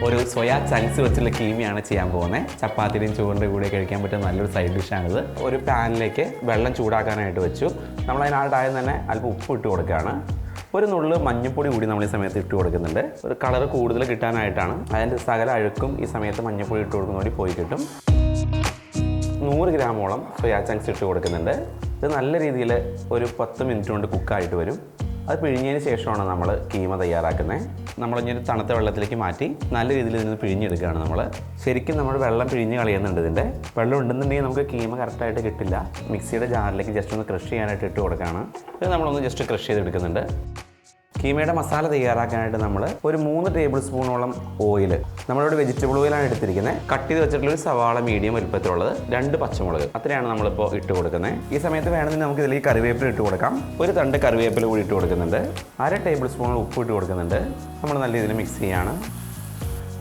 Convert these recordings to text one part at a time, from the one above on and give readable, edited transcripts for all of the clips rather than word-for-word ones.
ഒരു soya chunks വെച്ചുള്ള കീമയാണ് ചെയ്യാൻ പോകുന്നത്. ചപ്പാത്തിയുടെയും ചോറിൻ്റെ കൂടെ കഴിക്കാൻ പറ്റുന്ന നല്ലൊരു സൈഡ് ഡിഷാണിത്. ഒരു പാനിലേക്ക് വെള്ളം ചൂടാക്കാനായിട്ട് വെച്ചു. നമ്മൾ അതിനായിട്ടായും തന്നെ അല്പം ഉപ്പ് ഇട്ട് കൊടുക്കുകയാണ്. ഒരു നുള്ളു മഞ്ഞൾപ്പൊടി കൂടി നമ്മൾ ഈ സമയത്ത് ഇട്ട് കൊടുക്കുന്നുണ്ട്. ഒരു കളർ കൂടുതൽ കിട്ടാനായിട്ടാണ്. അതിൻ്റെ സകല അഴുക്കും ഈ സമയത്ത് മഞ്ഞൾപ്പൊടി ഇട്ട് കൊടുക്കുന്നതോടെ പോയി കിട്ടും. 100 ഗ്രാമോളം സോയാ ചങ്ക്സ് ഇട്ട് കൊടുക്കുന്നുണ്ട്. ഇത് നല്ല രീതിയിൽ ഒരു 10 മിനിറ്റ് കൊണ്ട് കുക്കായിട്ട് വരും. അത് പിഴിഞ്ഞതിന് ശേഷമാണ് നമ്മൾ കീമ തയ്യാറാക്കുന്നത്. നമ്മളിങ്ങനെ തണുത്ത വെള്ളത്തിലേക്ക് മാറ്റി നല്ല രീതിയിൽ ഇതിന് പിഴിഞ്ഞെടുക്കുകയാണ് നമ്മൾ. ശരിക്കും നമ്മൾ വെള്ളം പിഴിഞ്ഞ് കളയുന്നുണ്ട്. ഇതിൻ്റെ വെള്ളം ഉണ്ടെന്നുണ്ടെങ്കിൽ നമുക്ക് കീമ കറക്റ്റായിട്ട് കിട്ടില്ല. മിക്സിയുടെ ജാറിലേക്ക് ജസ്റ്റ് ഒന്ന് ക്രഷ് ചെയ്യാനായിട്ട് ഇട്ട് കൊടുക്കുകയാണ്. ഇത് നമ്മളൊന്ന് ജസ്റ്റ് ക്രഷ് ചെയ്തെടുക്കുന്നുണ്ട്. കീമയുടെ മസാല തയ്യാറാക്കാനായിട്ട് നമ്മൾ ഒരു 3 ടേബിൾ സ്പൂണോളം ഓയിൽ, നമ്മളിവിടെ വെജിറ്റബിൾ ഓയിലാണ് എടുത്തിരിക്കുന്നത്. കട്ട് ചെയ്ത് വെച്ചിട്ടുള്ള ഒരു സവാള മീഡിയം വലുപ്പത്തിലുള്ളത്, 2 പച്ചമുളക്, അത്രയാണ് നമ്മളിപ്പോൾ ഇട്ട് കൊടുക്കുന്നത്. ഈ സമയത്ത് വേണമെങ്കിൽ നമുക്ക് ഇതിലേക്ക് കറിവേപ്പില ഇട്ട് കൊടുക്കാം. ഒരു തണ്ട് കറിവേപ്പില കൂടി ഇട്ട് കൊടുക്കുന്നുണ്ട്. 1/2 ടേബിൾ സ്പൂൺ ഉപ്പ് ഇട്ട് കൊടുക്കുന്നുണ്ട്. നമ്മൾ നല്ല രീതിയിൽ മിക്സ് ചെയ്യാണ്.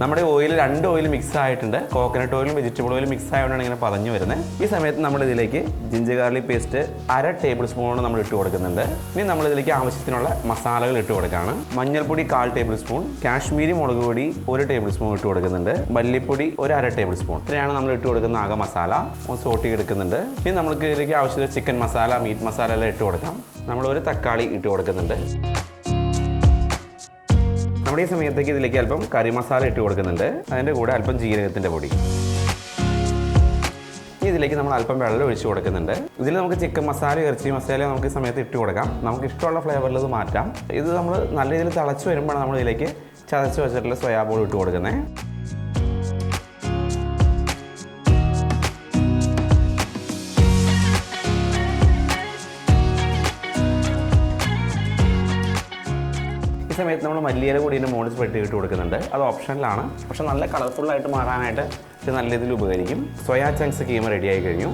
നമ്മുടെ ഓയിൽ 2 ഓയിൽ മിക്സ് ആയിട്ടുണ്ട്. കോക്കനട്ട് ഓയിലും വെജിറ്റബിൾ ഓയിലും മിക്സ് ആയതുകൊണ്ടാണ് ഇങ്ങനെ പതഞ്ഞു വരുന്നത്. ഈ സമയത്ത് നമ്മൾ ഇതിലേക്ക് ginger garlic paste 1/2 table spoon നമ്മൾ ഇട്ട് കൊടുക്കുന്നുണ്ട്. ഇനി നമ്മളിതിലേക്ക് ആവശ്യത്തിനുള്ള മസാലകൾ ഇട്ട് കൊടുക്കുകയാണ്. മഞ്ഞൾപ്പൊടി 1/4 ടേബിൾ സ്പൂൺ, കാശ്മീരി മുളക് പൊടി 1 ടേബിൾ സ്പൂൺ ഇട്ട് കൊടുക്കുന്നുണ്ട്. മല്ലിപ്പൊടി 1/2 ടേബിൾ സ്പൂൺ. ഇത്രയാണ് നമ്മൾ ഇട്ട് കൊടുക്കുന്ന ആകെ മസാല. ഒന്ന് സോട്ടി എടുക്കുന്നുണ്ട്. ഇനി നമുക്ക് ഇതിലേക്ക് ആവശ്യമുള്ള ചിക്കൻ മസാല, മീറ്റ് മസാല എല്ലാം ഇട്ട് കൊടുക്കാം. നമ്മൾ ഒരു തക്കാളി ഇട്ട് കൊടുക്കുന്നുണ്ട്. നമ്മുടെ ഈ സമയത്തേക്ക് ഇതിലേക്ക് അല്പം കറി മസാല ഇട്ട് കൊടുക്കുന്നുണ്ട്. അതിൻ്റെ കൂടെ അല്പം ജീരകത്തിൻ്റെ പൊടി. ഇതിലേക്ക് നമ്മൾ അല്പം വെള്ളം ഒഴിച്ച് കൊടുക്കുന്നുണ്ട്. ഇതിൽ നമുക്ക് ചിക്കൻ മസാല, ഇറച്ചി മസാല നമുക്ക് ഈ സമയത്ത് ഇട്ട് കൊടുക്കാം. നമുക്ക് ഇഷ്ടമുള്ള ഫ്ലേവറിൽ ഇത് മാറ്റാം. ഇത് നമ്മൾ നല്ല രീതിയിൽ തിളച്ച് വരുമ്പോഴാണ് നമ്മൾ ഇതിലേക്ക് ചതച്ച് വെച്ചിട്ടുള്ള സോയാ ബോൾ ഇട്ട് കൊടുക്കുന്നത്. ഈ സമയത്ത് നമ്മൾ മല്ലിയില കൂടി ഇതിൻ്റെ മുകളിൽ സ്പ്രെഡ് ചെയ്തിട്ട് കൊടുക്കുന്നുണ്ട്. അത് ഓപ്ഷനിലാണ്, പക്ഷെ നല്ല കളർഫുള്ളായിട്ട് മാറാനായിട്ട് ഇത് നല്ല രീതിയിൽ ഉപകരിക്കും. സോയാ ചങ്ക്സ് കീമ റെഡിയായി കഴിഞ്ഞു.